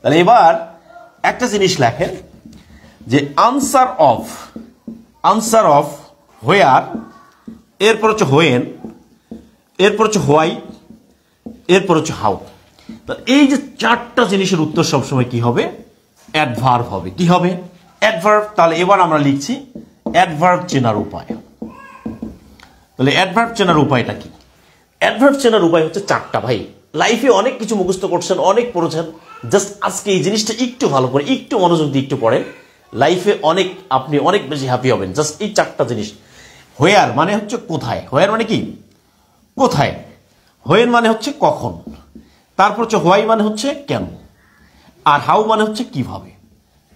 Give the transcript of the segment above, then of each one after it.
তাহলে এবার একটা জিনিস লেখেন যে আনসার অফ হোয়ার, এরপর হচ্ছে হোয়েন, এরপর হচ্ছে হোয়াই, এরপর হচ্ছে হাউ। এই যে চারটা জিনিসের উত্তর সবসময় কি হবে? অ্যাডভার্ব হবে। কি হবে? অ্যাডভার্ব। তাহলে এবার আমরা লিখছি অ্যাডভার্ব চেনার উপায়। তাহলে অ্যাডভার্ব চেনার উপায়টা কি? অ্যাডভার্ব চেনার উপায় হচ্ছে চারটা। ভাই লাইফে অনেক কিছু মুখস্থ করছেন, অনেক পড়েছেন, জাস্ট আজকে এই জিনিসটা একটু ভালো করে, একটু মনোযোগ দিয়ে একটু পড়েন, লাইফে আপনি অনেক বেশি হ্যাপি হবেন। জাস্ট এই চারটা জিনিস। হোয়ার মানে হচ্ছে কোথায়, হোয়ার মানে কি? কোথায়। হোয়েন মানে হচ্ছে কখন, তারপর হচ্ছে হোয়াই মানে হচ্ছে কেন, আর হাউ মানে হচ্ছে কিভাবে।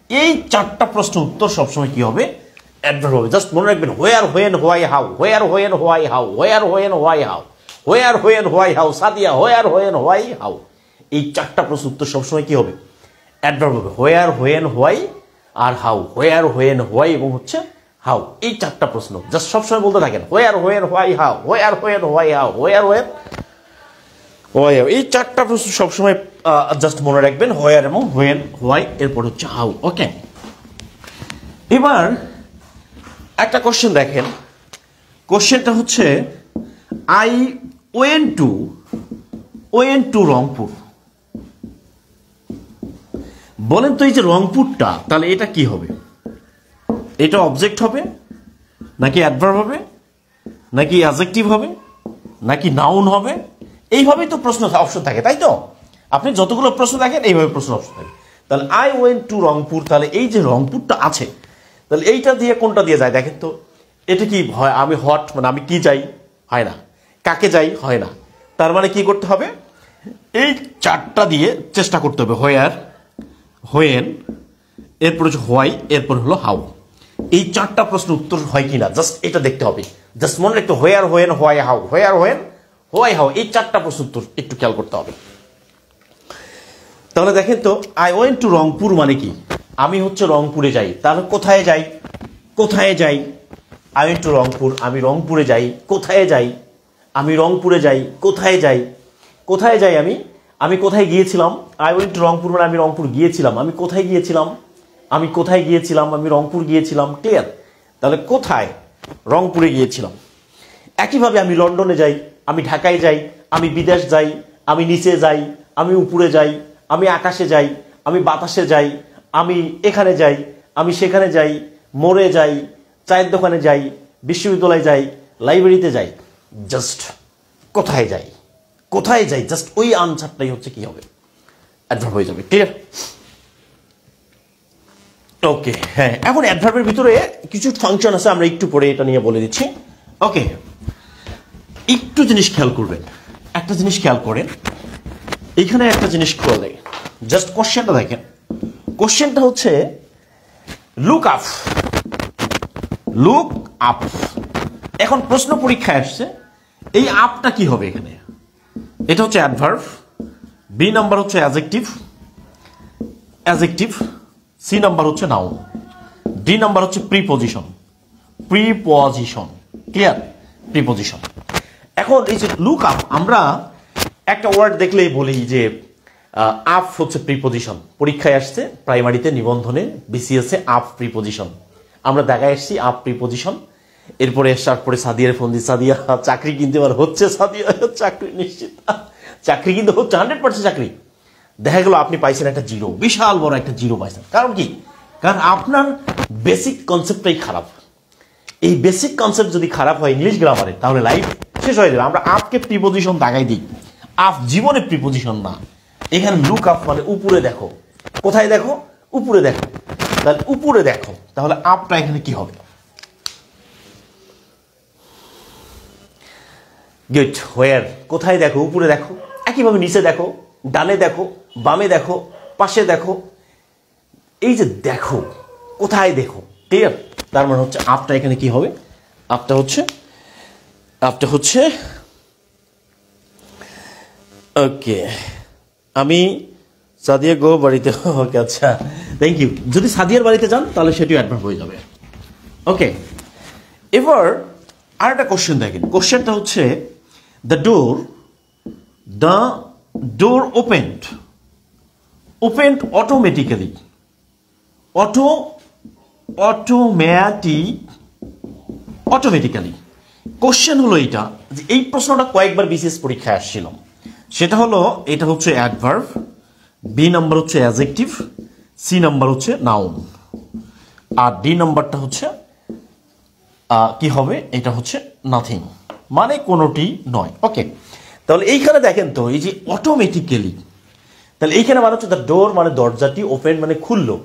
এই চারটা প্রশ্ন উত্তর সবসময় কি হবে? অ্যাডভার্ব হবে। জাস্ট মনে রাখবেন where, when, why, how, where, when, why, how, where, when, why, how, where, when, why, how, Sadia, where, when, why, how. এই চারটা প্রশ্ন উত্তর সবসময় কি হবে? অ্যাডভার্ব হবে। হোয়ার, হোয়েন, হোয়াই আর হাউ, হোয়ার, হোয়েন, হোয়াই এবং হচ্ছে হাউ। এই চারটা প্রশ্ন জাস্ট সবসময় বলতে থাকেন, where, when, why, how, where, when, why, how, where, when, why, how. এই চারটা প্রশ্ন সবসময় জাস্ট মনে রাখবেন, হোয়ার এবং হোয়েন, হোয়াই, এরপর হচ্ছে হাউ। ওকে, এবার একটা কোশ্চেন দেখেন। কোশ্চেনটা হচ্ছে আই ওয়েন টু রংপুর। বলেন তো এই যে রংপুরটা, তাহলে এটা কি হবে? এটা অবজেক্ট হবে, নাকি অ্যাডভার্ব হবে, নাকি অ্যাডজেক্টিভ হবে, নাকি নাউন হবে? এইভাবেই তো প্রশ্ন অপশন থাকে, তাই তো? আপনি যতগুলো প্রশ্ন দেখেন এইভাবে প্রশ্ন অপশন থাকে। তাহলে আই ওয়েন্ট টু রংপুর, তাহলে এই যে রংপুরটা আছে, তাহলে এইটা দিয়ে কোনটা দিয়ে যায় দেখেন তো? এটা কি হয়? আমি হট মানে আমি কি যাই? হয় না। কাকে যাই? হয় না। তার মানে কি করতে হবে? এই চারটা দিয়ে চেষ্টা করতে হবে। হোয়ার, হোয়েন, এরপর হচ্ছে হোয়াই, এরপর হলো হাউ। এই চারটা প্রশ্ন উত্তর হয় কিনা জাস্ট এটা দেখতে হবে। জাস্ট মনে রাখতে where, when, why, how, where, when, why, how. এই চারটা প্রশ্ন উত্তর একটু খেয়াল করতে হবে। তাহলে দেখেন তো, আই ওয়েন্ট টু রংপুর মানে কি? আমি হচ্ছে রংপুরে যাই। তাহলে কোথায় যাই? কোথায় যাই? আই ওয়েন্ট টু রংপুর, আমি রংপুরে যাই। কোথায় যাই? আমি রংপুরে যাই। কোথায় যাই? কোথায় যাই আমি কোথায় গিয়েছিলাম? আই ওয়েন্ট টু রংপুর মানে আমি রংপুর গিয়েছিলাম। আমি কোথায় গিয়েছিলাম? আমি কোথায় গিয়েছিলাম? আমি রংপুর গিয়েছিলাম। ক্লিয়ার? তাহলে কোথায়? রংপুরে গিয়েছিলাম। একইভাবে আমি লন্ডনে যাই, আমি ঢাকায় যাই, আমি বিদেশ যাই, আমি নিচে যাই, আমি উপরে যাই, আমি আকাশে যাই, আমি বাতাসে যাই, আমি এখানে যাই, আমি সেখানে যাই, মোড়ে যাই, চায়ের দোকানে যাই, বিশ্ববিদ্যালয়ে যাই, লাইব্রেরিতে যাই। জাস্ট কোথায় যাই? কোথায় যাই? জাস্ট ওই আনসারটাই হচ্ছে কি হবে? অ্যাডভার্ব হয়ে যাবে। ক্লিয়ার? ওকে, হ্যাঁ। এখন অ্যাডভার্বের ভিতরে কিছু ফাংশন আছে, আমরা একটু পরে এটা নিয়ে বলে দিচ্ছি। ওকে, একটু জিনিস খেয়াল করবেন। একটা জিনিস খেয়াল করেন, এইখানে একটা জিনিস খেয়াল দেখেন। জাস্ট কোশ্চেনটা দেখেন। কোশ্চেনটা হচ্ছে লুক আপ, লুক আপ। এখন প্রশ্ন পরীক্ষায় আসছে, এই আপটা কি হবে এখানে? এটা হচ্ছে অ্যাডভার্ব, বি নাম্বার হচ্ছে অ্যাডজেক্টিভ, অ্যাডজেক্টিভ, সি নাম্বার হচ্ছে নাউন, ডি নাম্বার হচ্ছে প্রিপজিশন, প্রিপজিশন। ক্লিয়ার? প্রিপজিশন। এখন এই যে লুক আপ, আমরা একটা ওয়ার্ড দেখলেই বলি যে আপ হচ্ছে প্রিপজিশন। পরীক্ষায় আসছে প্রাইমারিতে, নিবন্ধনে, বিসিএস এ আপ প্রিপজিশন। আমরা দেখায় এসছি আপ প্রিপজিশন। এরপরে আসার পরে সাদিয়ার ফোন দিয়ে, সাদিয়া চাকরি কিনতে এবার হচ্ছে, সাদিয়া চাকরি নিশ্চিত, চাকরি কিন্তু হচ্ছে 100% চাকরি। দেখা গেল আপনি পাইছেন একটা জিরো, বিশাল বড় একটা জিরো পাইছেন। কারণ কি? কারণ আপনার বেসিক কনসেপ্টটাই খারাপ। এই বেসিক কনসেপ্ট যদি খারাপ হয় ইংলিশ গ্রামারে, তাহলে লাইফ শেষ হয়ে যাবে। আমরা আপকে প্রিপজিশন দাগাই দিই, আপ জীবনে প্রিপজিশন না। এখানে লুক আপ মানে উপরে দেখো। কোথায় দেখো? উপরে দেখো। তাহলে উপরে দেখো, তাহলে আপটা এখানে কি হবে? গুড। হোয়ার, কোথায় দেখো? উপরে দেখো। একইভাবে নিচে দেখো, ডানে দেখো, বামে দেখো, পাশে দেখো। এই যে দেখো, কোথায় দেখো। ক্লিয়ার? তার মানে হচ্ছে আপটা এখানে কি হবে? আপটা হচ্ছে ওকে, আমি সাদিয়া গো বাড়িতে। ওকে, আচ্ছা, থ্যাংক ইউ। যদি সাদিয়ার বাড়িতে যান তাহলে সেটিও অ্যাডভার্ব হয়ে যাবে। ওকে, এবার আর একটা কোশ্চেন দেখেন। কোশ্চেনটা হচ্ছে the door opened opened automatically, automatically. Question হলো এটা, যে এই প্রশ্নটা কয়েকবার বিসিএস পরীক্ষায় আসছিল। সেটা হলো, এটা হচ্ছে অ্যাডভার্ব, বি নাম্বার হচ্ছে অ্যাডজেক্টিভ, সি নাম্বার হচ্ছে নাউন, আর ডি নাম্বারটা হচ্ছে কি হবে, এটা হচ্ছে নাথিং, মানে কোনোটি নয়। ওকে, তাহলে এইখানে দেখেন তো, এই যে অটোমেটিক্যালি, তাহলে এইখানে মানে হচ্ছে দ্য ডোর মানে দরজাটি, ওপেন মানে খুললো,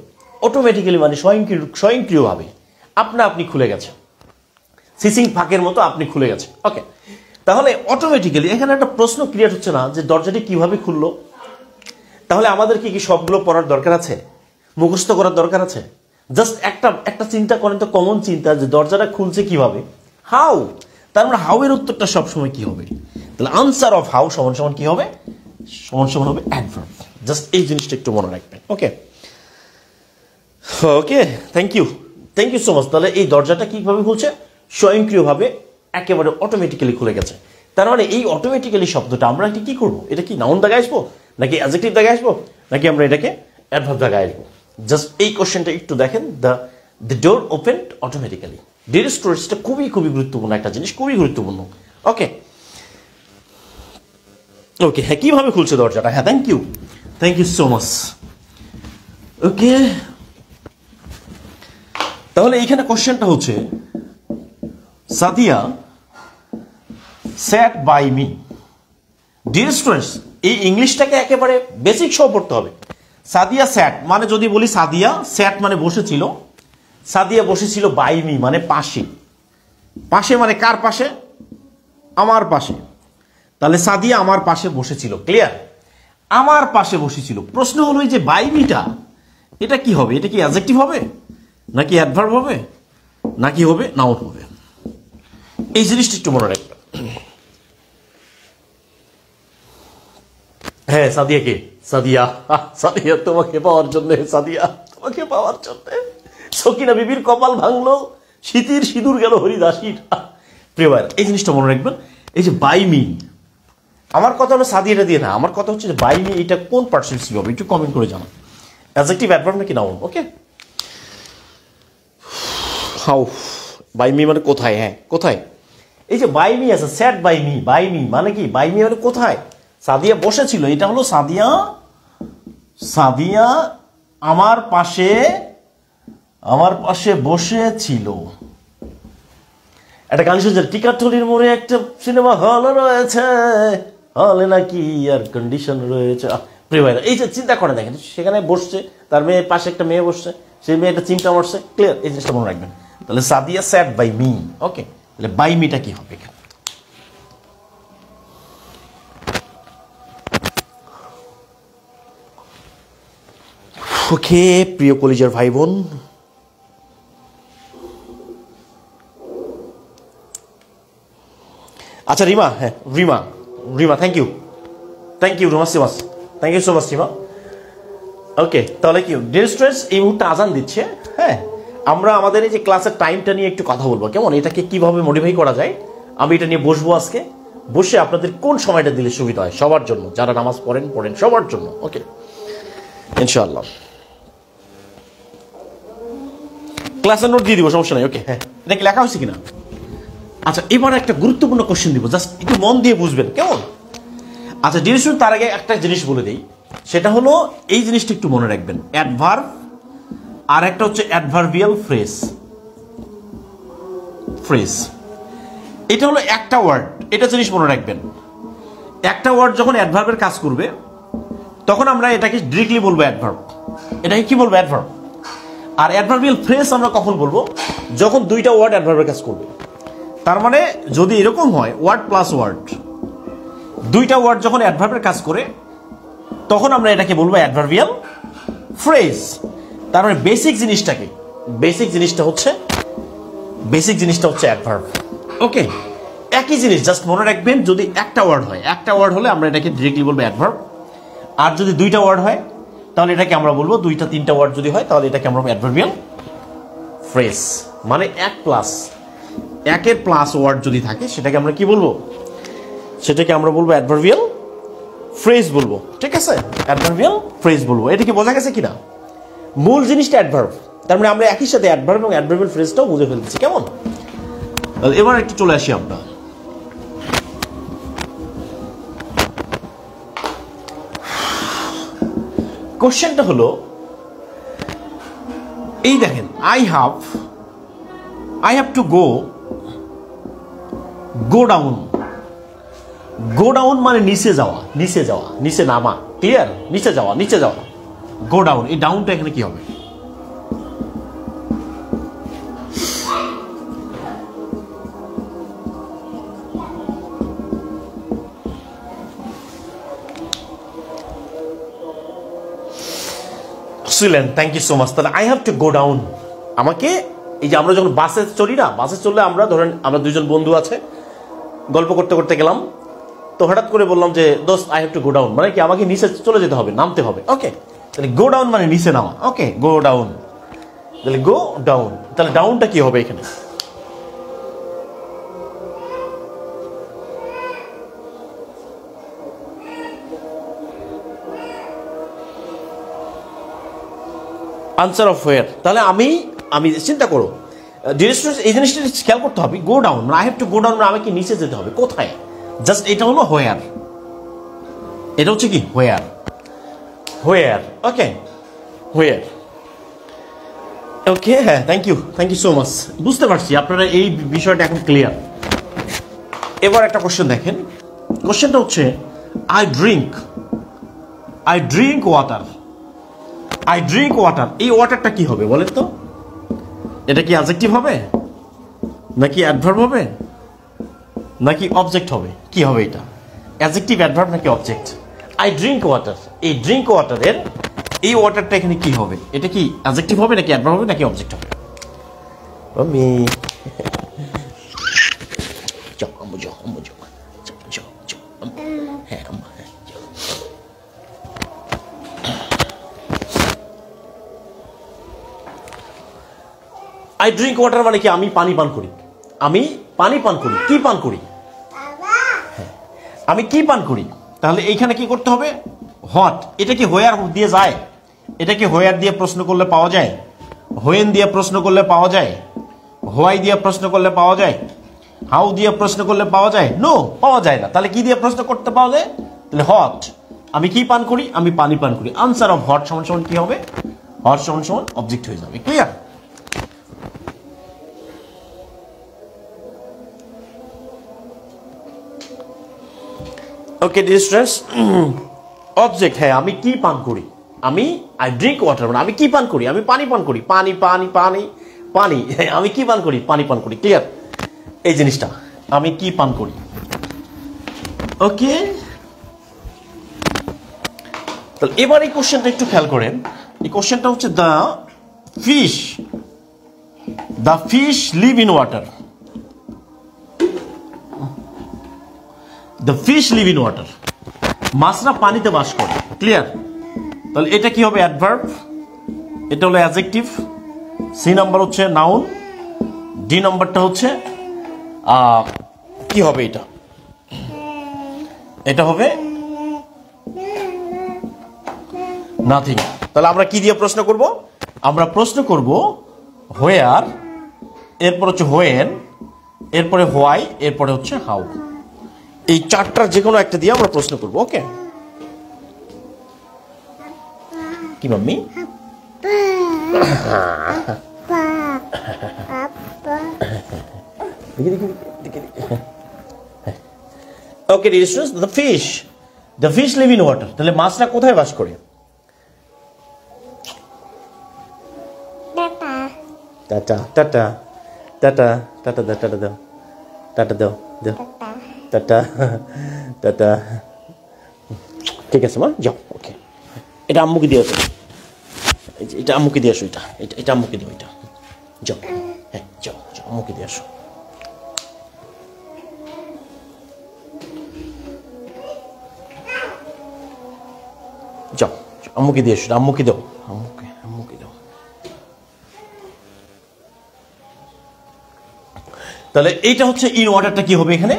অটোমেটিক্যালি মানে স্বয়ংক্রিয়ভাবে আপনি খুলে গেছে, সিসিং ফাঁকের মতো আপনি খুলে গেছে। ওকে, তাহলে অটোমেটিক্যালি এখানে একটা প্রশ্ন ক্রিয়েট হচ্ছে না যে দরজাটি কিভাবে খুললো? তাহলে আমাদের কি সবগুলো পড়ার দরকার আছে, মুখস্থ করার দরকার আছে? জাস্ট একটা চিন্তা করেন তো, কমন চিন্তা, যে দরজাটা খুলছে কিভাবে, হাউ। তার মানে হাউ এর উত্তরটা সবসময় কি হবে? তাহলে আনসার অফ হাউ সমান সমান কি হবে? সমান সমান হবে অ্যাডভার্ব। জাস্ট এই জিনিসটা একটু মনে রাখবেন। ওকে ওকে, থ্যাংক ইউ সো মাচ। তাহলে এই দরজাটা কিভাবে খুলছে? স্বয়ংক্রিয়ভাবে, একেবারে অটোমেটিক্যালি খুলে গেছে। তার মানে এই অটোমেটিক্যালি শব্দটা আমরা এটা কি করবো? এটা কি নাউন দাগায় আসবো, নাকি অ্যাডজেক্টিভ দাগায় আসবো, নাকি আমরা এটাকে অ্যাডভার্ব দাগায় আসবো? জাস্ট এই কোশ্চেনটা একটু দেখেন, the door opened automatically. Dear স্টুডেন্টসটা খুবই গুরুত্বপূর্ণ একটা জিনিস, খুবই গুরুত্বপূর্ণ। ওকে ওকে, হ্যাঁ, কিভাবে খুলছে দরজাটা? হ্যাঁ, thank you so much. Okay, তাহলে এইখানে কোশ্চেনটা হচ্ছে, Sadia sat by me. Dear students, এই ইংলিশটাকে একেবারে বেসিক সহ পড়তে হবে। সাদিয়া স্যাট মানে, যদি বলি সাদিয়া স্যাট মানে বসেছিল, সাদিয়া বসেছিল বাই মি মানে পাশে, পাশে মানে কার পাশে? আমার পাশে। তাহলে সাদিয়া আমার পাশে বসেছিল, ক্লিয়ার? আমার পাশে বসেছিল। প্রশ্ন হলো, যে বাই মিটা এটা কি হবে? এটা কি অ্যাডজেক্টিভ হবে, নাকি অ্যাডভার্ব হবে, নাকি হবে নাউন হবে? এই জিনিসটা একটু মনে রাখবেন। হ্যাঁ, সাদিয়া কে? সাদিয়া তোমাকে পাওয়ার জন্য, সাদিয়া তোমাকে পাওয়ার জন্য সকিনা বিবির কপাল ভাঙলো, শীতির সিঁদুর গেল হরিদাসীর। প্রিয় ভাই, এই জিনিসটা মনে রাখবেন। এই যে বাই মি, আমার কথা হলো সাদিয়াটা দিয়ে না, আমার কথা হচ্ছে যে বাই মি এটা কোন পার্টিসিপেল হবে, একটু কমেন্ট করে জানান। অ্যাডজেক্টিভ, অ্যাডভার্ব নাকি noun? Okay, how, by me মানে কোথায়? হ্যাঁ, কোথায়? এই যে বাই মি আছে, sat by me, by me মানে কি? বাই মি মানে কোথায়? সাদিয়া বসেছিল, এটা হলো সাদিয়া আমার পাশে বসেছিল। একটা গান শুনছে, টিকাটলির মোড়ে একটা সিনেমা হল রয়েছে, হলে নাকি এয়ার কন্ডিশন রয়েছে। প্রিয় ভাইরা, এই যে চিন্তা করে দেখেন, সেখানে বসছে, তার মেয়ের পাশে একটা মেয়ে বসছে, সেই মেয়েটা চিন্তা মারছে, ক্লিয়ার? এই জিনিসটা মনে রাখবেন। তাহলে সাদিয়া স্যাট বাই মি। ওকে, তাহলে বাই মিটা কি হবে? ওকে, প্রিয় কলেজের ভাই বোন, আচ্ছা রিমা, হ্যাঁ রিমা, থ্যাংক ইউ রিমা সিমাস, thank you so much Rima. Okay, তাহলে কি ডিয়ার স্টুডেন্টস, এই মুহূর্তে আজান দিচ্ছে। হ্যাঁ, আমরা আমাদের এই যে ক্লাসের টাইমটা নিয়ে একটু কথা বলবো, কেমন? এটাকে কিভাবে মডিফাই করা যায়, আমি এটা নিয়ে বসবো আজকে। বসে আপনাদের কোন সময়টা দিলে সুবিধা হয় সবার জন্য, যারা নামাজ পড়েন সবার জন্য। ওকে, ইনশাআল্লাহ ক্লাসের নোট দিয়ে দিব, সমস্যা নাই। ওকে, হ্যাঁ, এটা কি লেখা হয়েছে কিনা? আচ্ছা, এবার একটা গুরুত্বপূর্ণ কোশ্চেন দিব, জাস্ট একটু মন দিয়ে বুঝবেন, কেমন? আচ্ছা ডিয়ার স্টুডেন্ট, তার আগে একটা জিনিস বলে দিই, সেটা হলো এই জিনিসটা একটু মনে রাখবেন। অ্যাডভার্ব আর একটা হচ্ছে অ্যাডভার্বিয়াল ফ্রেজ। এটা হলো একটা ওয়ার্ড, এটা জিনিস মনে রাখবেন। একটা ওয়ার্ড যখন অ্যাডভার্বের কাজ করবে, তখন আমরা এটাকে ডিরেক্টলি বলবো অ্যাডভার্ব। এটাকে কি বলবো? অ্যাডভার্ব। আর অ্যাডভার্বিয়াল ফ্রেজ আমরা কখন বলবো? যখন দুইটা ওয়ার্ড অ্যাডভার্বের কাজ করবে। তার মানে যদি এরকম হয়, ওয়ার্ড প্লাস ওয়ার্ড, দুইটা ওয়ার্ড যখন অ্যাডভার্বের কাজ করে, তখন আমরা এটাকে বলবো অ্যাডভার্বিয়াল ফ্রেজ। তার মানে বেসিক জিনিসটা হচ্ছে অ্যাডভার্ব। ওকে, একই জিনিস, জাস্ট মনে রাখবেন, যদি একটা ওয়ার্ড হলে আমরা এটাকে ডিরেক্টলি বলবো অ্যাডভার্ব। আর যদি দুইটা ওয়ার্ড হয়, তাহলে এটাকে আমরা বলবো, দুইটা তিনটা ওয়ার্ড যদি হয়, তাহলে এটাকে আমরা অ্যাডভার্বিয়াল ফ্রেজ। মানে একের প্লাস ওয়ার্ড যদি থাকে, সেটাকে আমরা কি বলবো? সেটাকে আমরা বলবো অ্যাডভার্বিয়াল ফ্রেজ বলবো, ঠিক আছে, অ্যাডভার্বিয়াল ফ্রেজ বলবো। এটা কি বোঝা গেছে কিনা? মূল জিনিসটা অ্যাডভার্ব, তার মানে আমরা একই সাথে অ্যাডভার্ব এবং অ্যাডভার্বিয়াল ফ্রেজটাও বুঝে ফেলছি। কেমন? এবার একটু চলে আসি আমরা কোশ্চেনটা হলো এই দেখেন, I have to go down. Go down মানে নিচে যাওয়া, নিচে নামা, ক্লিয়ার? নিচে যাওয়া, গো ডাউন। এই ডাউনটা এখানে কি হবে? Thank you so much. তাহলে I have to go down, আমাকে, এই যে আমরা যখন বাসে চড়ি না, বাসে চললে আমরা ধরেন আমরা দুইজন বন্ধু আছে, গল্প করতে করতে গেলাম, তো হঠাৎ করে বললাম যে দোস্ত I have to go down, মানে কি আমাকে নিচে চলে যেতে হবে, নামতে হবে। ওকে, তাহলে গো ডাউন মানে নিচে নামা। ওকে, গো ডাউন, তাহলে গো ডাউন। তাহলে ডাউনটা কি হবে এখানে? আনসার অফ হোয়ার। তাহলে আমি চিন্তা করো, এই জিনিসটা খেয়াল করতে হবে। গো ডাউন মানে I have to go down মানে আমাকে নিচে যেতে হবে, কোথায়? জাস্ট এটা হলো হোয়ার, এটা হচ্ছে কি হোয়ার। ওকে, হোয়ার। ওকে, হ্যাঁ, থ্যাংক ইউ সো মাচ। বুঝতে পারছি আপনারা এই বিষয়টা এখন ক্লিয়ার। এবার একটা কোশ্চেন দেখেন, কোশ্চেনটা হচ্ছে আই ড্রিঙ্ক ওয়াটার। এই ওয়াটারটা কি হবে বলেন তো? এটা কি অ্যাডজেক্টিভ হবে, নাকি অ্যাডভার্ব হবে, নাকি অবজেক্ট হবে? কি হবে এটা? অ্যাডজেক্টিভ, অ্যাডভার্ব নাকি অবজেক্ট? আই ড্রিঙ্ক ওয়াটার, এই ড্রিঙ্ক ওয়াটারের এই ওয়াটারটা এখানে কি হবে? এটা কি অ্যাডজেক্টিভ হবে, নাকি অ্যাডভার্ব হবে, নাকি অবজেক্ট হবে? আমি আই ড্রিঙ্ক ওয়াটার মানে কি আমি পানি পান করি। আমি পানি পান করি। কি পান করি? আমি কি পান করি? তাহলে এইখানে কি করতে হবে? হোয়াট। এটা কি হোয়ার দিয়ে যায়? এটা কি হোয়ার দিয়ে প্রশ্ন করলে পাওয়া যায়? হোয়েন দিয়ে প্রশ্ন করলে পাওয়া যায়? হোয়াই দিয়ে প্রশ্ন করলে পাওয়া যায়? হাউ দিয়ে প্রশ্ন করলে পাওয়া যায়? নো, পাওয়া যায় না। তাহলে কি দিয়ে প্রশ্ন করতে পাওয়া যায়? তাহলে হোয়াট। আমি কি পান করি? আমি পানি পান করি। আনসার অফ হোয়াট সমান সমান কি হবে? হোয়াট সমান সমান অবজেক্ট হয়ে যাবে। ক্লিয়ার? ওকে ডিয়ার স্টুডেন্টস, অবজেক্ট, হ্যাঁ, আমি কি পান করি? আই ড্রিঙ্ক ওয়াটার মানে আমি কি পান করি? আমি পানি পান করি। পানি, আমি কি পান করি? পানি পান করি। ক্লিয়ার? এই জিনিসটা আমি কি পান করি। ওকে, তাহলে এবার এই কোশ্চেনটা একটু খেয়াল করেন। এই কোশ্চেনটা হচ্ছে the fish live in water. The fish live in water, মাছরা পানিতে বাস করে। ক্লিয়ার? তাহলে এটা কি হবে? অ্যাডভার্ব। এটা হলো অ্যাডজেক্টিভ। সি নাম্বার হচ্ছে নাউন। ডি নাম্বারটা হচ্ছে কি হবে? এটা হবে নাথিং। তাহলে আমরা কি দিয়ে প্রশ্ন করব? আমরা প্রশ্ন করব হোয়ার, এরপর হচ্ছে হোয়েন, এরপরে হোয়াই, এরপরে হচ্ছে হাউ। এই চারটার যে কোনো একটা দিয়ে আমরা প্রশ্ন করব। ওকে, কি mummy? Okay dear students, the fish live in water. তাহলে মাছরা কোথায় বাস করে? টাটা টাটা টাটা টাটা দাও, টাটা দাও, টাটা দাও, দাও টাটা টাটা। ঠিক আছে মা, যাও। ওকে, এটা আম্মুকে দিয়ে আসো, এটা আম্মুকে দিয়ে আসো, এটা আম্মুকে দিও, এটা যাও। হ্যাঁ, যাও, আম্মুকে দিয়ে আসো। যাও, আম্মুকে দিয়ে আসো, আম্মুকে দাও, আম্মুকে দাও। তাহলে এইটা হচ্ছে ইন ওয়াটারটা কি হবে এখানে?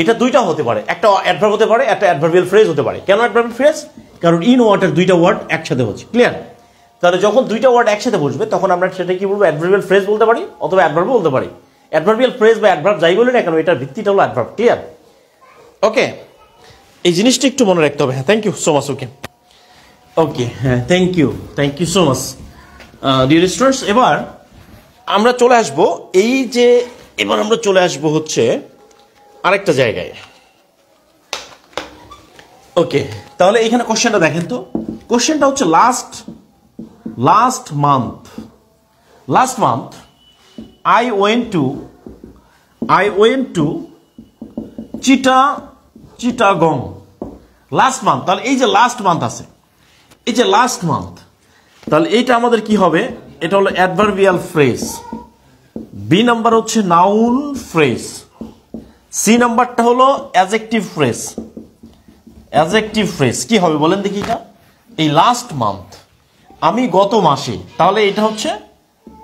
এটা দুইটা হতে পারে, একটা অ্যাডভার্ব হতে পারে, একটা অ্যাডভার্বিয়াল ফ্রেজ হতে পারে। কেন অ্যাডভার্বিয়াল ফ্রেজ? কারণ ইন ওয়াটার দুইটা ওয়ার্ড একসাথে হচ্ছে, ক্লিয়ার? তাহলে যখন দুইটা ওয়ার্ড একসাথে বসবে তখন আমরা সেটা কি বলবো? অ্যাডভার্বিয়াল ফ্রেজ বলতে পারি অথবা অ্যাডভার্ব বলতে পারি। অ্যাডভার্বিয়াল ফ্রেজ বা অ্যাডভার্ব যাই বলি না কেন, এটার ভিত্তিটা হলো অ্যাডভার্ব, ক্লিয়ার? ওকে, এই জিনিসটা একটু মনে রাখতে হবে। হ্যাঁ, thank you so much. Okay okay, হ্যাঁ, thank you so much dear students. এবার আমরা চলে আসবো এবার আমরা চলে আসবো হচ্ছে আরেকটা জায়গায়। ওকে, তাহলে এখানে কোশ্চেনটা দেখেন তো। কোশ্চেনটা হচ্ছে last month I went to Chittagong. Last month, তাহলে এই যে লাস্ট মান্থ আছে, এই যে লাস্ট মান্থ, তাহলে এইটা আমাদের কি হবে? এটা হলো অ্যাডভার্বিয়াল ফ্রেজ। বি নাম্বার হচ্ছে নাউন ফ্রেজ। সি নাম্বারটা হলো অ্যাডজেক্টিভ ফ্রেজ। কি হবে বলেন দেখি? এটা এই লাস্ট মান্থ, আমি গত মাসে, তাহলে এটা হচ্ছে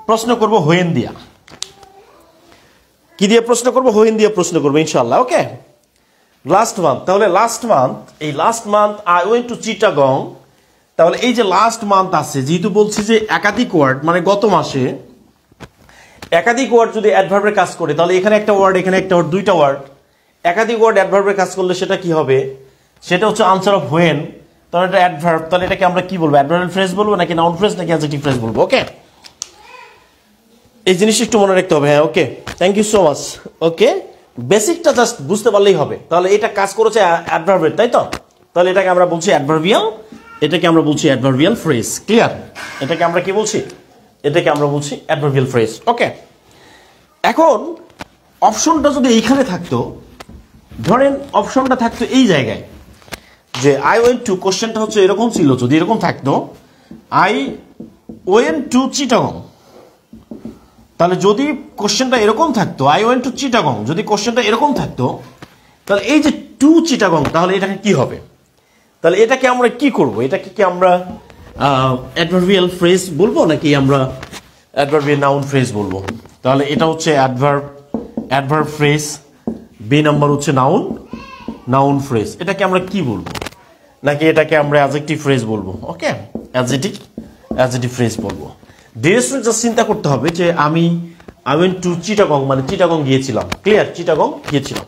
প্রশ্ন করব হোয়েন দিয়া। কি দিয়ে প্রশ্ন করব? হোয়েন দিয়ে প্রশ্ন করবো ইনশাআল্লাহ। ওকে, লাস্ট মান্থ, তাহলে এই last month I went to Chittagong. তাহলে এই যে লাস্ট মান্থ আছে, যেহেতু বলছি যে একাধিক ওয়ার্ড, মানে গত মাসে একাধিক ওয়ার্ড যদি অ্যাডভার্বের কাজ করে, তাহলে এখানে একটা ওয়ার্ড, এখানে একটা ওয়ার্ড, দুইটা ওয়ার্ড, একাধিক ওয়ার্ড অ্যাডভার্বের কাজ করলে সেটা কি হবে? সেটা হচ্ছে আনসার অফ হোয়েন। তাহলে এটা অ্যাডভার্ব, তাহলে এটাকে আমরা কি বলবো? অ্যাডভার্বিয়াল ফ্রেজ বলবো নাকি নাউন ফ্রেজ নাকি অ্যাডজেক্টিভ ফ্রেজ বলবো? ওকে, এই জিনিসটা একটু মনে রাখতে হবে। হ্যাঁ, okay, thank you so much. Okay, বেসিকটা জাস্ট বুঝতে পারলেই হবে। তাহলে এটা কাজ করেছে অ্যাডভার্বের, তাই তো? তাহলে এটাকে আমরা বলছি অ্যাডভার্বিয়াল, এটাকে আমরা বলছি অ্যাডভার্বিয়াল ফ্রেজ, ক্লিয়ার? এটাকে আমরা কি বলছি? এটাকে আমরা বলছি অ্যাডভার্বিয়াল ফ্রেজ। ওকে, এখন অপশনটা যদি এইখানে থাকতো, ধরেন অপশনটা থাকতো এই জায়গায়, যে আই ওয়েন্ট টু, কোশ্চেনটা হচ্ছে এরকম ছিল, যদি এরকম থাকতো আই ওয়েন্ট টু চিটাগং, তাহলে যদি কোশ্চেনটা এরকম থাকতো আই ওয়েন্ট টু চিটাগং, যদি কোশ্চেনটা এরকম থাকতো, তাহলে এই যে টু চিটাগং, তাহলে এটাকে কি হবে? তাহলে এটাকে আমরা কি করব? এটাকে কি আমরা অ্যাডভার্বিয়াল ফ্রেজ বলবো নাকি আমরা অ্যাডভার্বিয়াল নাউন ফ্রেজ বলবো? তাহলে এটা হচ্ছে অ্যাডভার্ব ফ্রেজ, বি নাম্বার হচ্ছে নাউন ফ্রেজ। এটাকে আমরা কি বলবো? নাকি এটাকে আমরা অ্যাডজেক্টিভ ফ্রেজ বলবো? ওকে, অ্যাডজেক্টিভ ফ্রেজ বলবো। ডিয়ার স্টুডেন্ট, জাস্ট চিন্তা করতে হবে যে আই ওয়েন্ট টু চিটাগং, মানে চিটাগং গিয়েছিলাম, ক্লিয়ার? চিটাগং গিয়েছিলাম।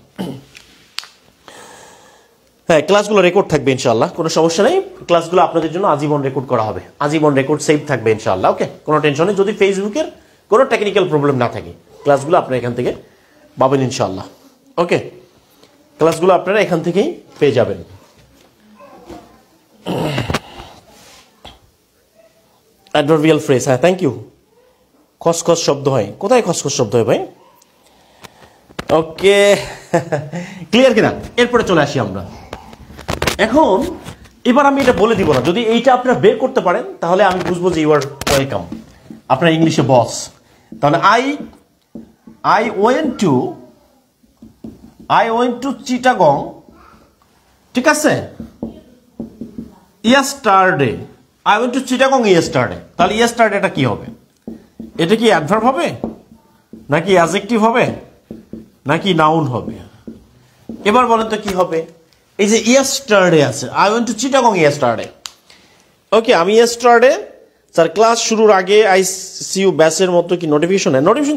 হ্যাঁ, ক্লাসগুলো রেকর্ড থাকবে ইনশাআল্লাহ, কোনো সমস্যা নেই। ক্লাসগুলো আপনাদের জন্য আজীবন রেকর্ড করা হবে, আজীবন রেকর্ড সেভ থাকবে ইনশাআল্লাহ। ওকে, কোনো টেনশন নেই। যদি ফেসবুকের কোনো টেকনিক্যাল প্রবলেম না থাকে, ক্লাসগুলো আপনারা এখান থেকে পাবেন ইনশাআল্লাহ। ওকে, ক্লাসগুলো আপনারা এখান থেকেই পেয়ে যাবেন। অ্যাডভার্বিয়াল ফ্রেজ, হ্যাঁ, থ্যাংক ইউ। খসখস শব্দ হয়, কোথায় খসখস শব্দ হয় ভাই? ওকে, ক্লিয়ার কিনা? এরপরে চলে আসি আমরা। এখন এবার আমি এটা বলে দিব না, যদি এইটা আপনারা বের করতে পারেন তাহলে আমি বুঝবো যে ইউ আর ওয়েলকাম, আপনার ইংলিশে বস। তাহলে আই ওয়েন্ট টু চিটাগং, ঠিক আছে, yesterday. I went to Chittagong yesterday. তাহলে ইয়েস্টারডেটা কি হবে? এটা কি অ্যাডভার্ব হবে নাকি অ্যাডজেক্টিভ হবে নাকি নাউন হবে? এবার বলেন তো কি হবে? এই যে ইয়েস্টারডে আছে, I went to Chittagong yesterday. Okay, আমি ইয়েস্টারডে, স্যার ক্লাস শুরুর আগে আইসিইউ ব্যাচের মতো কি নোটিফিকেশন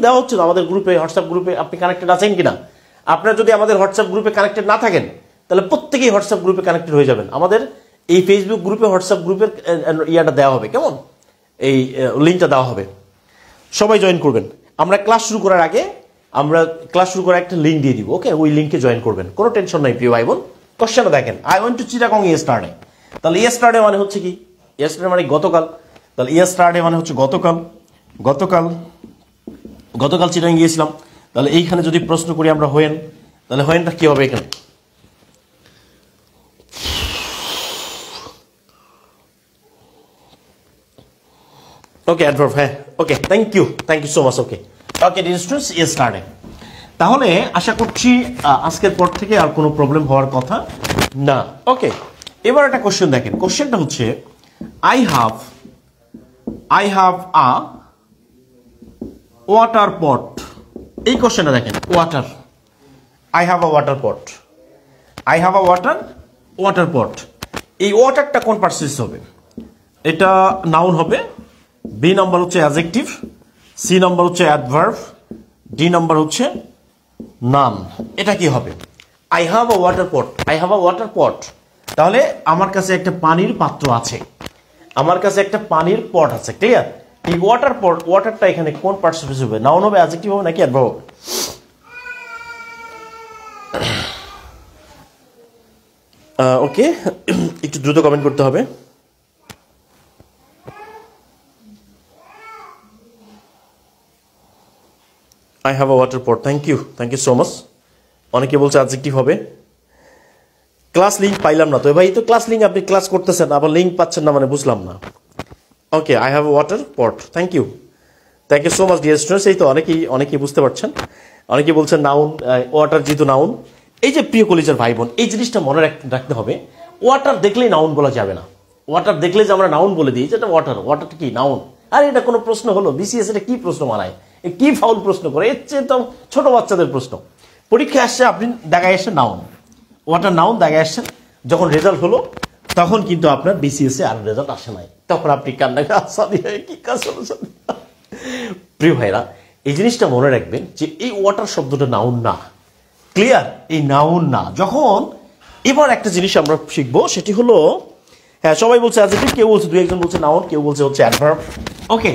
দেওয়া হচ্ছে আমাদের গ্রুপে, হোয়াটসঅ্যাপ গ্রুপে আপনি কানেক্টেড আছেন কিনা? আপনারা যদি আমাদের হোয়াটসঅ্যাপ গ্রুপে কানেক্টেড না থাকেন তাহলে প্রত্যেকেই হোয়াটসঅ্যাপ গ্রুপে কানেক্টেড হয়ে যাবেন। আমাদের এই ফেসবুক গ্রুপে হোয়াটসঅ্যাপ গ্রুপের ইয়াটা দেওয়া হবে, কেমন? এই লিঙ্কটা দেওয়া হবে, সবাই জয়েন করবেন। আমরা ক্লাস শুরু করার আগে একটা লিঙ্ক দিয়ে দিব। ওকে, ওই লিঙ্কে জয়েন করবেন, কোনো টেনশন নাই প্রিয় ভাই বোন। কোশ্চেনটা দেখেন, I went to Chittagong yesterday. তাহলে ইয়েস্টারডে মানে হচ্ছে কি? ইয়েস্টারডে মানে গতকাল। তাহলে ইয়েস্টারডে মানে হচ্ছে গতকাল চিটাগং গিয়েছিলাম। তাহলে এইখানে যদি প্রশ্ন করি আমরা হোয়েন, তাহলে হোয়েনটা কি হবে এখানে? ওকে, অ্যাডভার্ব, হ্যাঁ, okay, thank you so much. Okay dear students, yesterday. তাহলে আশা করছি আজকের পর থেকে আর কোনো প্রবলেম হওয়ার কথা না। ওকে, এবার একটা কোশ্চেন দেখেন। কোশ্চেনটা হচ্ছে আই হ্যাভ আ ওয়াটার পট। এই কোশ্চেনটা দেখেন, I have a water pot, I have a water পট। এই ওয়াটারটা কোন পার্সিস হবে? এটা নাউন হবে, বি নাম্বার হচ্ছে অ্যাডজেক্টিভ, সি নাম্বার হচ্ছে অ্যাডভার্ব, ডি নাম্বার হচ্ছে নাম। এটা কি হবে? I have a water pot, I have a water পট। তাহলে আমার কাছে একটা পানির পাত্র আছে, আমার কাছে একটা পানির পট আছে। ক্লিয়ার? এই ওয়াটার পট, ওয়াটারটা এখানে কোন পার্টিসিপেন্ট হবে? নাউন হবে, অ্যাডজেক্টিভ হবে নাকি অ্যাডভার্ব হবে? ওকে, একটু দ্রুত কমেন্ট করতে হবে। I have a water pot, thank you so much. অনেকে বলছে অ্যাডজেক্টিভ হবে। ক্লাস লিঙ্ক পাইলাম না তো ভাই, তো ক্লাস লিঙ্ক আপনি ক্লাস করতেছেন আবার লিঙ্ক পাচ্ছেন না, মানে বুঝলাম না। Okay, I have a water pot, thank you so much dear students. এই তো অনেকেই বুঝতে পারছেন। অনেকে বলছেন নাউন, ওয়াটার যেহেতু নাউন। এই যে প্রিয় কলেজের ভাই বোন, এই জিনিসটা মনে রাখতে হবে, ওয়াটার দেখলেই নাউন বলা যাবে না। ওয়াটার দেখলে যে আমরা নাউন বলে দিই যেটা ওয়াটারটা কি নাউন? আর এটা কোনো প্রশ্ন হলো? বিসিএস এটা কি প্রশ্ন মানায়? কি ফাউল প্রশ্ন করে? এর চেয়ে তো ছোট বাচ্চাদের প্রশ্ন। পরীক্ষায় আসছে, আপনি দেখায় আসছে নাউন, ওয়াটার নাউন দেখায় আসছেন, যখন রেজাল্ট হলো তখন কিন্তু আপনার বিসিএসে আর রেজাল্ট আসে নাই, তখন আপনি কান্না কি কাজ হলো। প্রিয় ভাইরা, এই জিনিসটা মনে রাখবেন যে এই ওয়াটার শব্দটা নাউন না। ক্লিয়ার? এই নাউন না। যখন এবার একটা জিনিস আমরা শিখবো, সেটি হলো, হ্যাঁ সবাই বলছে অ্যাডজেক্টিভ, কেউ বলছে, দুই একজন বলছে নাউন, কেউ বলছে হচ্ছে অ্যাডভার্ব। ওকে,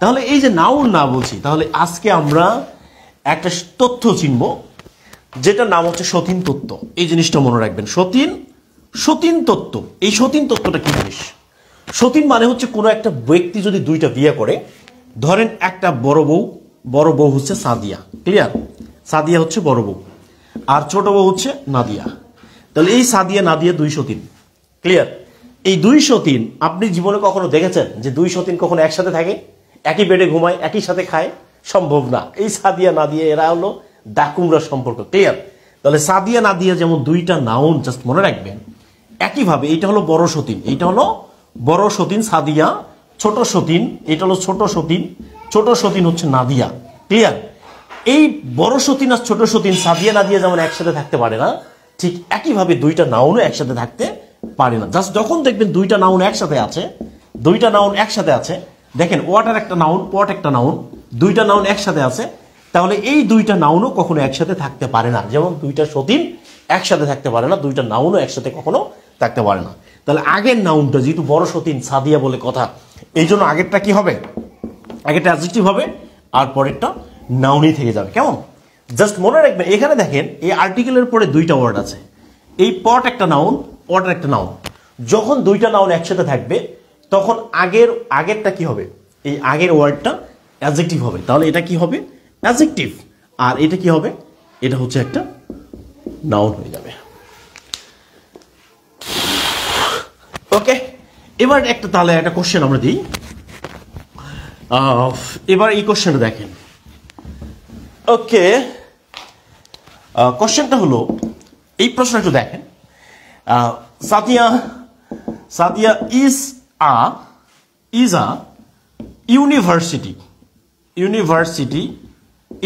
তাহলে এই যে নাউন না বলছি, তাহলে আজকে আমরা একটা তথ্য চিনব, যেটার নাম হচ্ছে সতীন তত্ত্ব। এই জিনিসটা মনে রাখবেন, সতীন তত্ত্ব। এই সতীন তত্ত্বটা কি জিনিস? সতীন মানে হচ্ছে কোনো একটা ব্যক্তি যদি দুইটা বিয়ে করে, ধরেন একটা বড় বউ হচ্ছে সাদিয়া। ক্লিয়ার? সাদিয়া হচ্ছে বড় বউ, আর ছোট বউ হচ্ছে নাদিয়া। তাহলে এই সাদিয়া নাদিয়া দুই সতীন। ক্লিয়ার? এই দুই সতীন আপনি জীবনে কখনো দেখেছেন যে দুই সতীন কখনো একসাথে থাকে, একই বেডে ঘুমায়, একই সাথে খায়? সম্ভব না। এই সাদিয়া নাদিয়া এরা হলো ডাকুমরা সম্পর্ক। ক্লিয়ার? তাহলে সাদিয়া নাদিয়া যেমন দুইটা নাউন, জাস্ট মনে রাখবেন। একইভাবে এইটা হলো বড় সতীন, এইটা হলো বড় সতীন সাদিয়া, ছোট সতীন এটা হলো ছোট সতীন হচ্ছে নাদিয়া। ক্লিয়ার? এই বড় সতীন আর ছোট সতীন সাদিয়া নাদিয়া যেমন একসাথে থাকতে পারে না, ঠিক একইভাবে দুইটা নাউনও একসাথে থাকতে পারে না। জাস্ট যখন দেখবেন দুইটা নাউন একসাথে আছে, দেখেন ওয়াটার একটা নাউন, পট একটা নাউন, দুইটা নাউন একসাথে আছে, তাহলে এই দুইটা নাউনও কখনো একসাথে থাকতে পারে না। যেমন দুইটা সতীন একসাথে থাকতে পারে না, দুইটা নাউনও একসাথে কখনো থাকতে পারে না। তাহলে আগের নাউনটা যেহেতু বড় সতীন সাদিয়া বলে কথা, এই জন্য আগেরটা কি হবে? আগেরটা অ্যাডজেক্টিভ হবে, আর পরেরটা নাউনই থেকে যাবে। কেমন? জাস্ট মনে রাখবেন, এখানে দেখেন এই আর্টিকেলের পরে দুইটা ওয়ার্ড আছে, এই পট একটা নাউন, ওয়াটার একটা নাউন। যখন দুইটা নাউন একসাথে থাকবে তখন আগেরটা কি হবে? এই আগের ওয়ার্ডটা অ্যাডজেক্টিভ হবে। তাহলে এটা কি হবে? অ্যাডজেক্টিভ। আর এটা কি হবে? এটা হচ্ছে একটা নাউন হয়ে যাবে। ওকে, এবার তাহলে একটা কোশ্চেন আমরা দিই। এবার এই কোশ্চেনটা দেখেন। ওকে, কোশ্চেনটা হলো, এই প্রশ্নটা একটু দেখেন। Sadia is a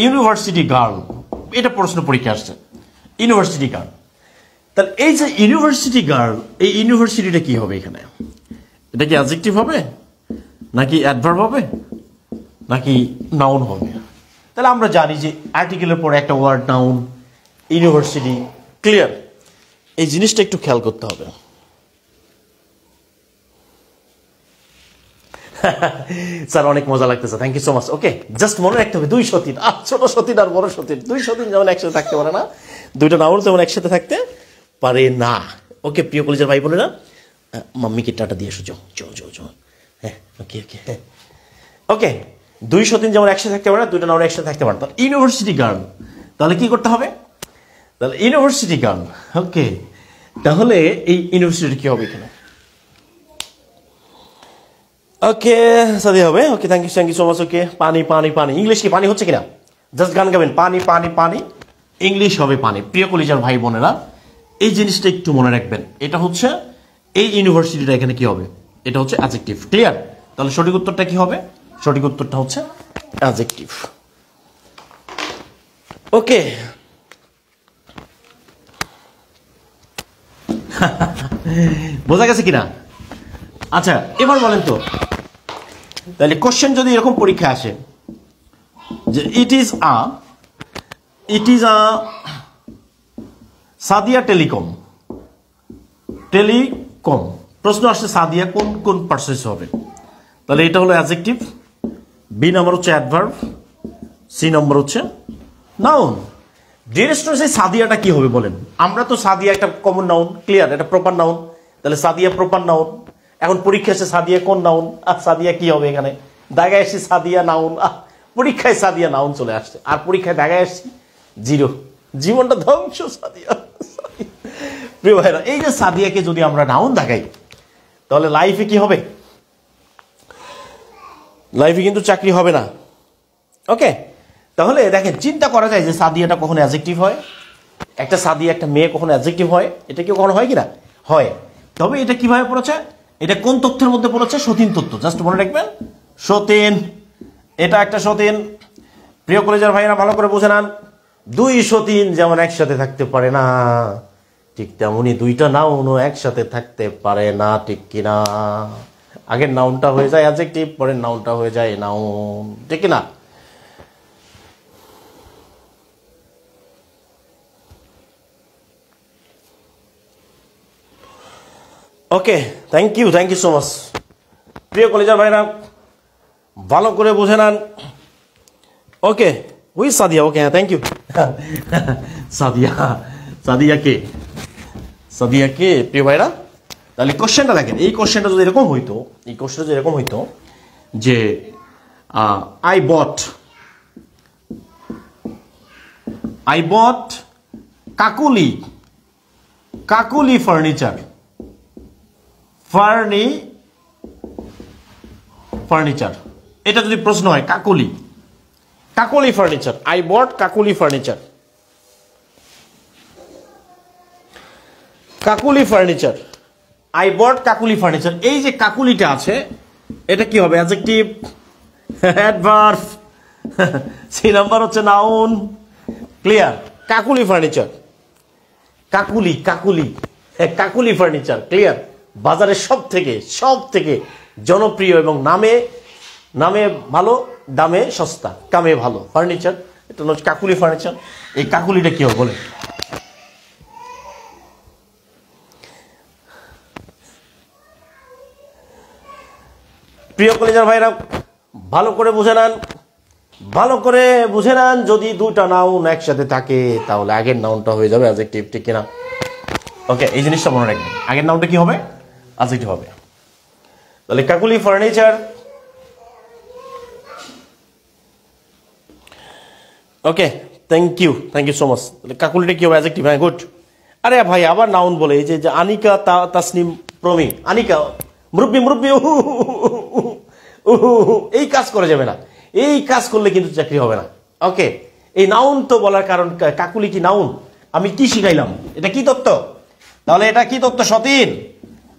university girl. এটা প্রশ্ন পরীক্ষা আসছে, ইউনিভার্সিটি গার্ল। তাহলে এই যে ইউনিভার্সিটি গার্ল, এই ইউনিভার্সিটিটা কি হবে এখানে? এটা কি অ্যাডজেক্টিভ হবে, নাকি অ্যাডভার্ব হবে, নাকি নাউন হবে? তাহলে আমরা জানি যে আর্টিকেলের পরে একটা ওয়ার্ড নাউন, ইউনিভার্সিটি। ক্লিয়ার? এই জিনিসটা একটু খেয়াল করতে হবে। স্যার অনেক মজা লাগতেছে, thank you so much. Okay, just মনে রাখতে হবে দুই সতীন, ছোট সতীন আর বড় সতীন, দুই সতীন যেমন একসাথে থাকতে পারে না, দুইটা নাউন যেমন একসাথে থাকতে পারে না। ওকে প্রিয় কলেজের ভাই বোনেরা, মাম্মিকে টাটা দিয়ে এসো, হ্যাঁ ওকে ওকে হ্যাঁ ওকে। দুই সতীন যেমন একসাথে থাকতে পারে না, দুইটা নাউন একসাথে থাকতে পারে। তাহলে ইউনিভার্সিটি গার্ল, তাহলে কি করতে হবে? তাহলে ইউনিভার্সিটি গার্ল। ওকে, তাহলে এই ইউনিভার্সিটি কি হবে এখানে? ওকে সাদি হবে। ওকে, থ্যাংক ইউ সো মাচ। ওকে, পানি পানি পানি, ইংলিশ কি পানি হচ্ছে কিনা? জাস্ট গান গাবেন, পানি পানি পানি, ইংলিশ হবে পানি। প্রিয় কলেজের ভাই বোনেরা, এই জিনিসটা একটু মনে রাখবেন। এটা হচ্ছে এই ইউনিভার্সিটিটা এখানে কি হবে? এটা হচ্ছে অ্যাডজেক্টিভ। ক্লিয়ার? তাহলে সঠিক উত্তরটা কি হবে? সঠিক উত্তরটা হচ্ছে অ্যাডজেক্টিভ। ওকে, বোঝা গেছে কিনা? আচ্ছা এবার বলেন তো, তাহলে কোশ্চেন যদি এরকম পরীক্ষা আসে যে it is a Sadia telecom, প্রশ্ন আসছে সাদিয়া কোন কোন পার্সেস হবে, তাহলে এটা হলো অ্যাডজেক্টিভ, বি নাম্বার হচ্ছে অ্যাডভার্ব, সি নাম্বার হচ্ছে নাউন। ডিয়ার স্টুডেন্টস, এই সাদিয়াটা কি হবে বলেন? আমরা তো সাদিয়া একটা কমন নাউন, ক্লিয়ার, এটা প্রপার নাউন, তাহলে সাদিয়া প্রপার নাউন। এখন পরীক্ষা এসে সাদিয়া কোন নাউন, আর সাদিয়া কি হবে? এখানে দাগায় এসে সাদিয়া নাউন, পরীক্ষায় সাদিয়া নাউন চলে আসছে, আর পরীক্ষায় দাগায় এসছি জিরো, জীবনটা ধ্বংস। সাদিয়া প্রিয় ভাইরা, এই যে সাদিয়াকে যদি আমরা নাউন দেখাই তাহলে লাইফে কি হবে? লাইফে কিন্তু চাকরি হবে না। ওকে, তাহলে দেখেন চিন্তা করা যায় যে সাদিয়াটা কখনো অ্যাডজেক্টিভ হয়, একটা সাদিয়া একটা মেয়ে কখনো অ্যাডজেক্টিভ হয়, এটা কি কখনো হয় কিনা? হয়। তবে এটা কিভাবে পড়েছে, এটা কোন তথ্যের মধ্যে পড়েছে? সতীন তথ্য, জাস্ট মনে রাখবেন সতীন, এটা একটা সতীন। প্রিয় কলেজের ভাইরা ভালো করে বুঝে নেন, দুই সতীন যেমন একসাথে থাকতে পারে না, ঠিক তেমনি দুইটা নাউনও একসাথে থাকতে পারে না, ঠিক কিনা? আগের নাউনটা হয়ে যায় অ্যাডজেক্টিভ, পরের নাউনটা হয়ে যায় নাউন, ঠিক কিনা? ওকে, থ্যাংক ইউ সো মাচ। প্রিয় কলেজের ভাইরা ভালো করে বুঝে নেন। ওকে, হুই সাদিয়া, ওকে, হ্যাঁ থ্যাংক ইউ। সাদিয়া কে প্রিয় ভাইরা? তাহলে কোশ্চেনটা দেখেন, এই কোশ্চেনটা যদি এরকম হইতো, যে আই বট কাকুলি ফার্নিচার, এটা যদি প্রশ্ন হয় costly furniture, I bought costly furniture, I bought costly furniture, এই যে কাকুলিটা আছে এটা কি হবে? অ্যাডজেক্টিভ, অ্যাডভার্ব, সি নাম্বার হচ্ছে noun, clear? Costly furniture, costly furniture, clear? বাজারে সব থেকে জনপ্রিয় এবং নামে ভালো, দামে সস্তা, কামে ভালো ফার্নিচার, এটা হচ্ছে কাকুলি ফার্নিচার। এই কাকুলিটা কি হবে বলে? প্রিয় কলেজের ভাইরা ভালো করে বুঝে নেন, যদি দুটা নাউন একসাথে থাকে তাহলে আগের নাউনটা হয়ে যাবে অ্যাডজেক্টিভ, ঠিক কিনা? ওকে, এই জিনিসটা মনে রাখবেন, আগের নাউনটা কি হবে? অ্যাডজেক্টিভ হবে। তাহলে costly furniture. Okay, thank you so much. তাহলে কাকুলিটা কি হবে? অ্যাডজেক্টিভ, হ্যাঁ গুড। আরে ভাই আবার নাউন বলে, এই যে আনিকা, তাসনিম, প্রমি, আনিকা, মুরব্বি, এই কাজ করা যাবে না, এই কাজ করলে কিন্তু চাকরি হবে না। ওকে, এই নাউন তো বলার কারণ, কাকুলি কি নাউন? আমি কি শিখাইলাম? এটা কি তত্ত্ব? তাহলে এটা কি তত্ত্ব? সতীন।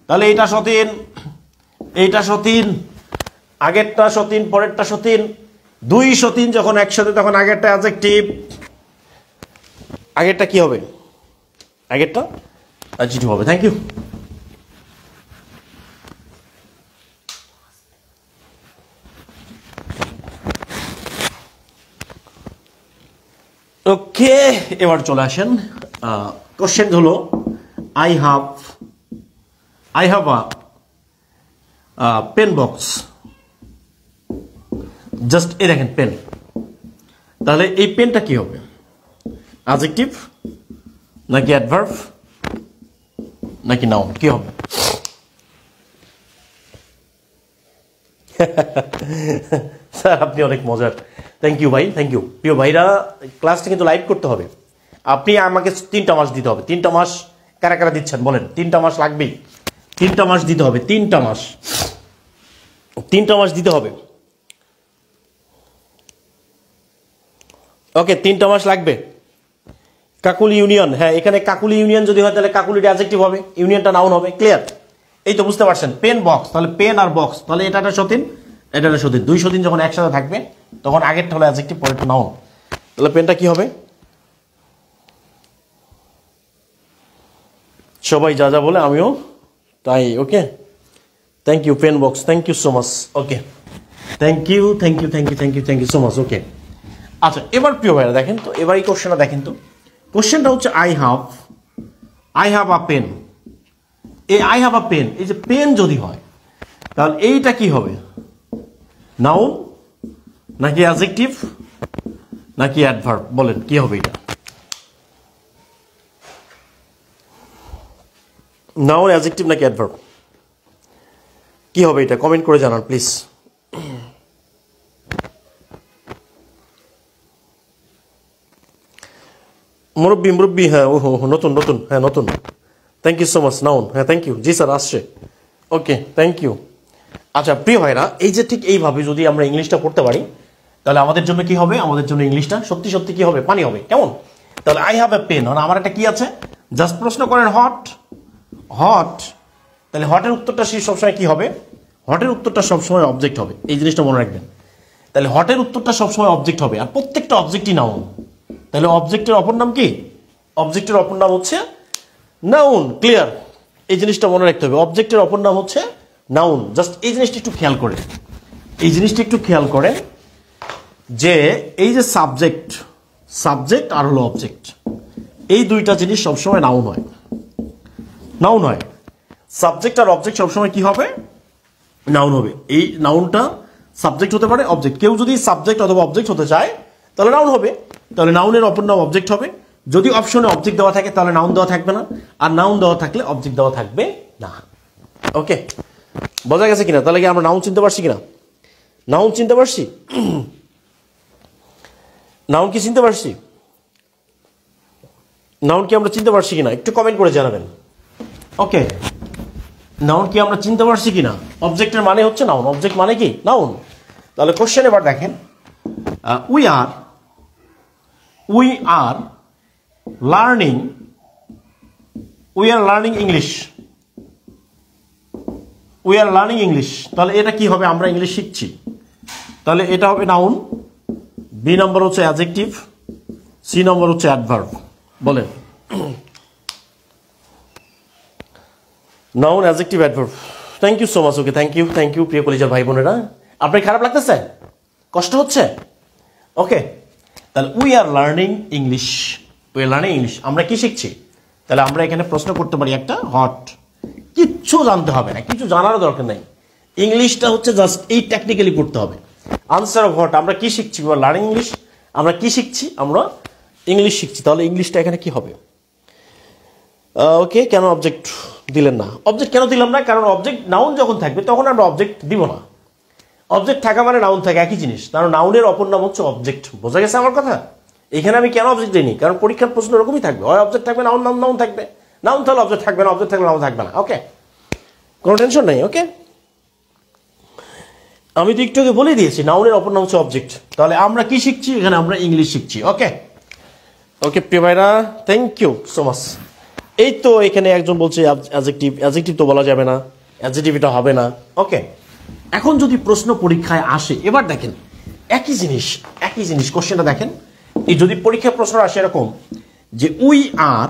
তাহলে এইটা সতীন, আগেরটা সতীন, পরেরটা সতীন, দুই সতীন যখন একসাথে তখন আগেরটা অ্যাডজেক্টিভ, আগেরটা কি হবে? আগেরটা অ্যাডজেক্টিভ হবে। Thank you. ওকে, এবার চলে আসেন, কোশ্চেন হলো I have a pen box, just এই দেখেন পেন, তাহলে এই পেনটা কি হবে? অ্যাডজেক্টিভ নাকি অ্যাডভার্ব নাকি নাউন, কি হবে? স্যার আপনি অনেক মজার, থ্যাংক ইউ ভাই, থ্যাংক ইউ। প্রিয় ভাইরা, ক্লাসটা কিন্তু লাইভ করতে হবে, আপনি আমাকে 3টা মাস দিতে হবে। 3টা মাস কারা কারা দিচ্ছেন বলেন? 3টা মাস লাগবেই, 3টা মাস দিতে হবে, 3টা মাস দিতে হবে। ওকে, 3টা মাস লাগবে। কাকুলি ইউনিয়ন, হ্যাঁ এখানে কাকুলি ইউনিয়ন যদি হয় তাহলে কাকুলিটা অ্যাডজেক্টিভ হবে, ইউনিয়নটা নাউন হবে, ক্লিয়ার? এই তো বুঝতে পারছেন, পেন বক্স, তাহলে পেন আর বক্স, তাহলে এটা একটা সতীন, এটা একটা সতীন, দুই সতীন যখন একসাথে থাকবে তখন আগেরটা হলো অ্যাডজেক্টিভ, পরেরটা নাউন। তাহলে পেনটা কি হবে? সবাই যা যা বলে আমিও তাই। Okay, thank you pen box, thank you so much. Okay, thank you thank you thank you thank you thank you so much. Okay, আচ্ছা এবার প্রিয় ভাইরা দেখেন তো, এবার এই কোশ্চেনটা দেখেন তো। কোশ্চেনটা হচ্ছে আই হ্যাভ আ পেন। এই আই হ্যাভ আ পেন, এই যে পেন যদি হয় তাহলে এইটা কি হবে? নাউন নাকি অ্যাডজেক্টিভ নাকি অ্যাডভার্ব? বলেন কি হবে এটা? নাউন, অ্যাডজেক্টিভ নাকি অ্যাডভার্ব? কি হবে এটা? কমেন্ট করে জানান প্লিজ। মুরব্বী, হ্যাঁ ও নতুন হ্যাঁ নতুন। Thank you so much. Noun, হ্যাঁ থ্যাংক ইউ। জি স্যার আসছে। Okay, thank you. আচ্ছা প্রিয় ভাইরা, এই যে ঠিক এইভাবে যদি আমরা ইংলিশটা পড়তে পারি তাহলে আমাদের জন্য কি হবে? আমাদের জন্য ইংলিশটা সত্যি সত্যি কি হবে? পানি হবে। কেমন? তাহলে আই হ্যাভ এ পেন, আমার একটা কি আছে? জাস্ট প্রশ্ন করেন হট, তাহলে হটের উত্তরটা সবসময় কি হবে? হটের উত্তরটা সবসময় অবজেক্ট হবে। এই জিনিসটা মনে রাখবেন। তাহলে হটের উত্তরটা সবসময় অবজেক্ট হবে, আর প্রত্যেকটা অবজেক্টই নাউন। তাহলে অবজেক্টের অপর নাম কি? অবজেক্টের অপর নাম হচ্ছে নাউন। ক্লিয়ার? এই জিনিসটা মনে রাখতে হবে, অবজেক্টের অপর নাম হচ্ছে নাউন। জাস্ট এই জিনিসটা একটু খেয়াল করে, যে এই যে সাবজেক্ট আর হলো অবজেক্ট, এই দুইটা জিনিস সবসময় নাউন হয়। সাবজেক্ট আর অবজেক্ট সবসময় কি হবে? নাউন হবে। এই নাউনটা সাবজেক্ট হতে পারে, অবজেক্ট। কেউ যদি সাবজেক্ট অথবা অবজেক্ট হতে চায় তাহলে নাউন হবে। তাহলে নাউনের অপর নাম অবজেক্ট হবে। যদি অপশনে অবজেক্ট দেওয়া থাকে তাহলে নাউন দেওয়া থাকবে না, আর নাউন দেওয়া থাকলে অবজেক্ট দেওয়া থাকবে না। ওকে, বোঝা গেছে কিনা? তাহলে কি আমরা নাউন চিনতে পারছি কিনা? নাউন চিনতে পারছি? নাউন কি চিনতে পারছি? নাউন কি আমরা চিনতে পারছি কিনা একটু কমেন্ট করে জানাবেন। ওকে, নাউন কি আমরা চিনতে পারছি কিনা? অবজেক্টের মানে হচ্ছে নাউন, অবজেক্ট মানে কি? নাউন। তাহলে কোশ্চেন এবার দেখেন, উই আর লার্নিং ইংলিশ। তাহলে এটা কি হবে? আমরা ইংলিশ শিখছি। তাহলে এটা হবে নাউন, বি নম্বর হচ্ছে অ্যাডজেক্টিভ, সি নম্বর হচ্ছে অ্যাডভার্ব। বলেন noun, adjective, adverb. Thank you so much. Okay, thank you প্রিয় কলেজের ভাই বোনেরা। আপনার খারাপ লাগতেছে? কষ্ট হচ্ছে? ওকে, তাহলে উই আর লার্নিং ইংলিশ। আমরা কি শিখছি? তাহলে আমরা এখানে প্রশ্ন করতে পারি একটা, হট। কিচ্ছু জানতে হবে না, কিছু জানারও দরকার নাই। ইংলিশটা হচ্ছে জাস্ট এই টেকনিক্যালি পড়তে হবে। আনসার অফ হট, আমরা কি শিখছি? Learning English. আমরা কি শিখছি? আমরা ইংলিশ শিখছি। তাহলে ইংলিশটা এখানে কি হবে? ওকে, কেন অবজেক্ট দিলেন না? অবজেক্ট কেন দিলাম না? কারণ অবজেক্ট নাউন যখন থাকবে তখন আমরা অবজেক্ট দিব না। অবজেক্ট থাকা মানে নাউন থাকে, একই জিনিস। কারণ নাউনের অপর নাম হচ্ছে অবজেক্ট। বোঝা গেছে আমার কথা? এখানে আমি কেন অবজেক্ট দিইনি? কারণ পরীক্ষার প্রশ্ন এরকমই থাকবে, হয় অবজেক্ট থাকবে, নাউন থাকবে, নাউন তাহলে অবজেক্ট থাকবে না, অবজেক্ট থাকলে নাউন থাকবে না। ওকে, কোনো টেনশন নেই। ওকে, আমি তো একটু আগে বলে দিয়েছি নাউনের অপর নাম হচ্ছে অবজেক্ট। তাহলে আমরা কি শিখছি? এখানে আমরা ইংলিশ শিখছি। ওকে প্রিয় ভাইরা, থ্যাংক ইউ সো মাচ। এই তো এখানে একজন বলছে অ্যাডজেক্টিভ তো বলা যাবে না, অ্যাডজেক্টিভ এটা হবে না। ওকে, এখন যদি প্রশ্ন পরীক্ষায় আসে, এবার দেখেন একই জিনিস কোশ্চেনটা দেখেন। এই যদি পরীক্ষায় প্রশ্ন আসে এরকম যে we are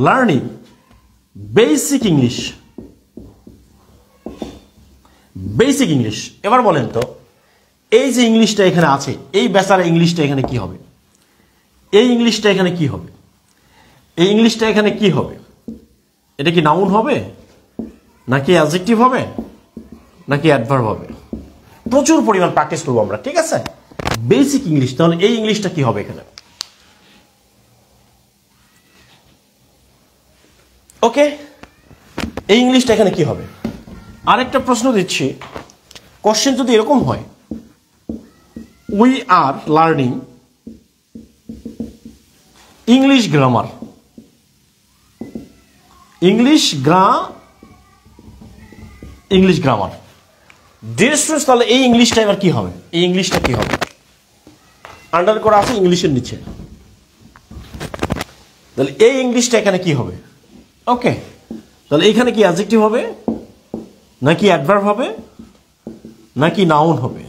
learning basic English. এবার বলেন তো, এই যে ইংলিশটা এখানে আছে, এই বেচারা ইংলিশটা এখানে কি হবে? এই ইংলিশটা এখানে কি হবে? এটা কি নাউন হবে নাকি অ্যাডজেক্টিভ হবে নাকি অ্যাডভার্ব হবে? প্রচুর পরিমাণ প্র্যাকটিস করবো আমরা, ঠিক আছে? Basic English. তাহলে এই ইংলিশটা কি হবে এখানে? ওকে, এই ইংলিশটা এখানে কি হবে? আরেকটা প্রশ্ন দিচ্ছি, কোশ্চেন যদি এরকম হয়, we are learning English grammar. Dear students, তাহলে এই ইংলিশটা এবার কি হবে? এই ইংলিশটা কি হবে? আন্ডার করা আছে ইংলিশের নিচে। তাহলে এই ইংলিশটা এখানে কি হবে? ওকে, তাহলে এখানে কি অ্যাডজেক্টিভ হবে নাকি অ্যাডভার্ব হবে নাকি নাউন হবে?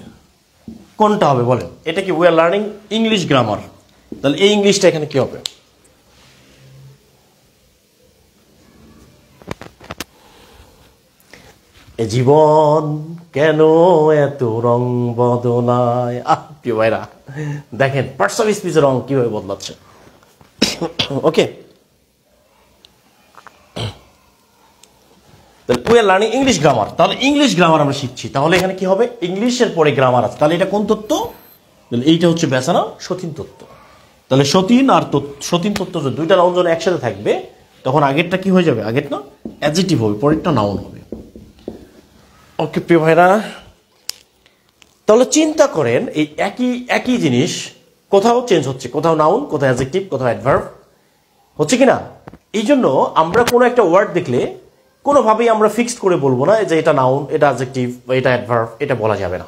কোনটা হবে বলেন? এটা কি we are learning English grammar. তাহলে এই ইংলিশটা এখানে কি হবে? এ জীবন কেন এত রং বদলায়। প্রিয় ভাইরা দেখেন পার্টস অফ স্পিচের রং কিভাবে বদলাচ্ছে। Okay, we are learning English grammar. তাহলে ইংলিশ গ্রামার আমরা শিখছি। তাহলে এখানে কি হবে, ইংলিশের পরে গ্রামার আছে। তাহলে এটা কোন তত্ত্ব? এইটা হচ্ছে বেচানা সতীন তত্ত্ব। তাহলে সতীন আর সতীন তত্ত্ব দুইটা নাউন যখন একসাথে থাকবে তখন আগেরটা কি হয়ে যাবে, আগের না অ্যাডজেক্টিভ হবে, পরেরটা নাউন হবে। ওকে প্রিয় ভাইরা, তাহলে চিন্তা করেন এই একই জিনিস কোথাও চেঞ্জ হচ্ছে, কোথাও নাউন, কোথাও অ্যাডজেক্টিভ, কোথাও অ্যাডভার্ব, হচ্ছে কিনা? এই জন্য আমরা কোনো একটা ওয়ার্ড দেখলে কোনোভাবেই আমরা ফিক্সড করে বলবো না যে এটা নাউন, এটা অ্যাডজেক্টিভ, এটা অ্যাডভার্ব, এটা বলা যাবে না।